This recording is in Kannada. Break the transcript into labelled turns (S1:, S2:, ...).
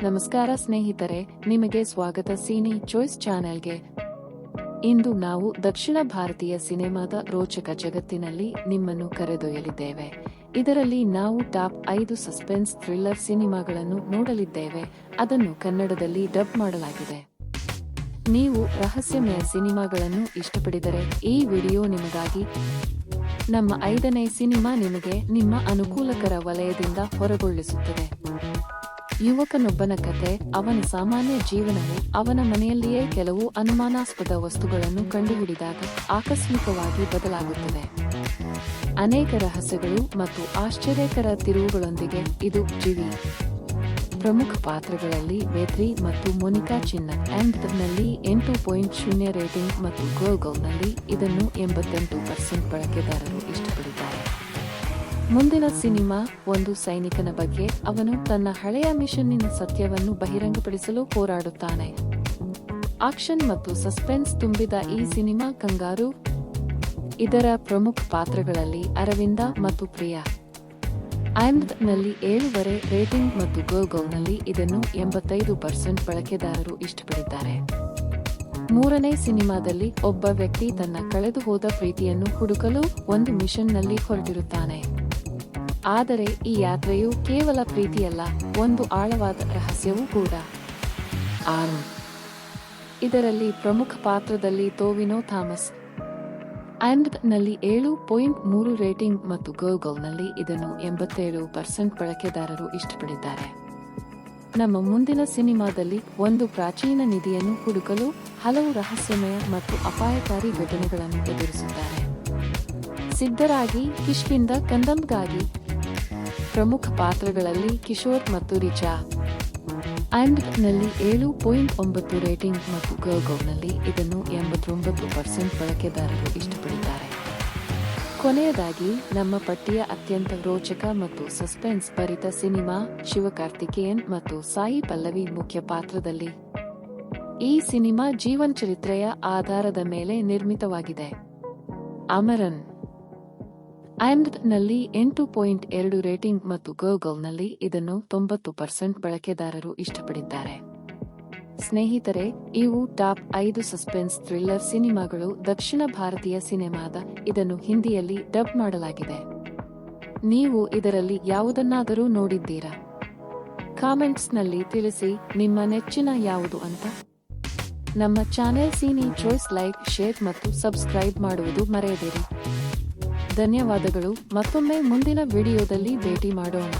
S1: ನಮಸ್ಕಾರ ಸ್ನೇಹಿತರೆ, ನಿಮಗೆ ಸ್ವಾಗತ ಸಿನಿ ಚಾಯ್ಸ್ ಚಾನೆಲ್ಗೆ. ಇಂದು ನಾವು ದಕ್ಷಿಣ ಭಾರತೀಯ ಸಿನೆಮಾದ ರೋಚಕ ಜಗತ್ತಿನಲ್ಲಿ ನಿಮ್ಮನ್ನು ಕರೆದೊಯ್ಯಲಿದ್ದೇವೆ. ಇದರಲ್ಲಿ ನಾವು ಟಾಪ್ 5 ಸಸ್ಪೆನ್ಸ್ ಥ್ರಿಲ್ಲರ್ ಸಿನಿಮಾಗಳನ್ನು ನೋಡಲಿದ್ದೇವೆ. ಅದನ್ನು ಕನ್ನಡದಲ್ಲಿ ಡಬ್ ಮಾಡಲಾಗಿದೆ. ನೀವು ರಹಸ್ಯಮಯ ಸಿನಿಮಾಗಳನ್ನು ಇಷ್ಟಪಡಿದರೆ ಈ ವಿಡಿಯೋ ನಿಮಗಾಗಿ. ನಮ್ಮ 5ನೇ ಸಿನಿಮಾ ನಿಮಗೆ ನಿಮ್ಮ ಅನುಕೂಲಕರ ವಲಯದಿಂದ ಹೊರಗೊಳಿಸುತ್ತದೆ. ಯುವಕನೊಬ್ಬನ ಕಥೆ. ಅವನ ಸಾಮಾನ್ಯ ಜೀವನವು ಅವನ ಮನೆಯಲ್ಲಿಯೇ ಕೆಲವು ಅನುಮಾನಾಸ್ಪದ ವಸ್ತುಗಳನ್ನು ಕಂಡುಹಿಡಿದಾಗ ಆಕಸ್ಮಿಕವಾಗಿ ಬದಲಾಗುತ್ತದೆ. ಅನೇಕ ರಹಸ್ಯಗಳು ಮತ್ತು ಆಶ್ಚರ್ಯಕರ ತಿರುವುಗಳೊಂದಿಗೆ ಇದು ಜಿವಿ. ಪ್ರಮುಖ ಪಾತ್ರಗಳಲ್ಲಿ ವೇತ್ರಿ ಮತ್ತು ಮೋನಿಕಾ ಚಿನ್ನ. ನಲ್ಲಿ 8.0 ರೇಟಿಂಗ್ ಮತ್ತು ಗೋಲ್ನಲ್ಲಿ ಇದನ್ನು 88% ಬಳಕೆದಾರರು ಇಷ್ಟಪಡಿದ್ದಾರೆ. ಮುಂದಿನ ಸಿನಿಮಾ ಒಂದು ಸೈನಿಕನ ಬಗ್ಗೆ. ಅವನು ತನ್ನ ಹಳೆಯ ಮಿಷನ್ನಿನ ಸತ್ಯವನ್ನು ಬಹಿರಂಗಪಡಿಸಲು ಹೋರಾಡುತ್ತಾನೆ. ಆಕ್ಷನ್ ಮತ್ತು ಸಸ್ಪೆನ್ಸ್ ತುಂಬಿದ ಈ ಸಿನಿಮಾ ಕಂಗಾರು. ಇದರ ಪ್ರಮುಖ ಪಾತ್ರಗಳಲ್ಲಿ ಅರವಿಂದ ಮತ್ತು ಪ್ರಿಯಾ. ನಲ್ಲಿ 7.5 ರೇಟಿಂಗ್ ಮತ್ತು ಗೋಲ್ನಲ್ಲಿ ಇದನ್ನು 85% ಬಳಕೆದಾರರು ಇಷ್ಟಪಡಿದ್ದಾರೆ. ಮೂರನೇ ಸಿನಿಮಾದಲ್ಲಿ ಒಬ್ಬ ವ್ಯಕ್ತಿ ತನ್ನ ಕಳೆದುಹೋದ ಪ್ರೀತಿಯನ್ನು ಹುಡುಕಲು ಒಂದು ಮಿಷನ್ನಲ್ಲಿ ಹೊರಟಿರುತ್ತಾನೆ. ಆದರೆ ಈ ಯಾತ್ರೆಯು ಕೇವಲ ಪ್ರೀತಿಯಲ್ಲ, ಒಂದು ಆಳವಾದ ರಹಸ್ಯವೂ ಕೂಡ. ಇದರಲ್ಲಿ ಪ್ರಮುಖ ಪಾತ್ರದಲ್ಲಿ ಟೋವಿನೋ ಥಾಮಸ್. ನಲ್ಲಿ 7.3 ರೇಟಿಂಗ್ ಮತ್ತು ಗೋಲ್ನಲ್ಲಿ ಇದನ್ನು 87% ಬಳಕೆದಾರರು ಇಷ್ಟಪಡಿದ್ದಾರೆ. ನಮ್ಮ ಮುಂದಿನ ಸಿನಿಮಾದಲ್ಲಿ ಒಂದು ಪ್ರಾಚೀನ ನಿಧಿಯನ್ನು ಹುಡುಕಲು ಹಲವು ರಹಸ್ಯಮಯ ಮತ್ತು ಅಪಾಯಕಾರಿ ಘಟನೆಗಳನ್ನು ಎದುರಿಸುತ್ತಾರೆ. ಸಿದ್ಧರಾಗಿ ಕಿಷ್ಕಿಂದ ಕಂದಮ್ಗಾಗಿ. ಪ್ರಮುಖ ಪಾತ್ರಗಳಲ್ಲಿ ಕಿಶೋರ್ ಮತ್ತು ರಿಚಾ. ನಲ್ಲಿ 7.9 ರೇಟಿಂಗ್ ಮತ್ತು ಗೋಲ್ನಲ್ಲಿ ಇದನ್ನು 89% ಬಳಕೆದಾರರು ಇಷ್ಟಪಡಿದ್ದಾರೆ. ಕೊನೆಯದಾಗಿ ನಮ್ಮ ಪಟ್ಟಿಯ ಅತ್ಯಂತ ರೋಚಕ ಮತ್ತು ಸಸ್ಪೆನ್ಸ್ ಭರಿತ ಸಿನಿಮಾ ಶಿವಕಾರ್ತಿಕೇಯನ್ ಮತ್ತು ಸಾಯಿ ಪಲ್ಲವಿ ಮುಖ್ಯ ಪಾತ್ರದಲ್ಲಿ. ಈ ಸಿನಿಮಾ ಜೀವನ ಚರಿತ್ರೆಯ ಆಧಾರದ ಮೇಲೆ ನಿರ್ಮಿತವಾಗಿದೆ. ಅಮರನ್ ನಲ್ಲಿ 8.2 ರೇಟಿಂಗ್ ಮತ್ತು ಗೋಲ್ನಲ್ಲಿ ಇದನ್ನು 90% ಬಳಕೆದಾರರು ಇಷ್ಟಪಡಿದ್ದಾರೆ. ಸ್ನೇಹಿತರೆ, ಇವು ಟಾಪ್ 5 ಸಸ್ಪೆನ್ಸ್ ಥ್ರಿಲ್ಲರ್ ಸಿನಿಮಾಗಳು ದಕ್ಷಿಣ ಭಾರತೀಯ ಸಿನೆಮಾದ. ಇದನ್ನು ಹಿಂದಿಯಲ್ಲಿ ಡಬ್ ಮಾಡಲಾಗಿದೆ. ನೀವು ಇದರಲ್ಲಿ ಯಾವುದನ್ನಾದರೂ ನೋಡಿದ್ದೀರಾ? ಕಾಮೆಂಟ್ಸ್ನಲ್ಲಿ ತಿಳಿಸಿ ನಿಮ್ಮ ನೆಚ್ಚಿನ ಯಾವುದು ಅಂತ. ನಮ್ಮ channel cine choice like, share ಮತ್ತು ಸಬ್ಸ್ಕ್ರೈಬ್ ಮಾಡುವುದು ಮರೆಯದಿರಿ. ಧನ್ಯವಾದಗಳು. ಮತ್ತೊಮ್ಮೆ ಮುಂದಿನ ವಿಡಿಯೋದಲ್ಲಿ ಭೇಟಿ ಮಾಡೋಣ.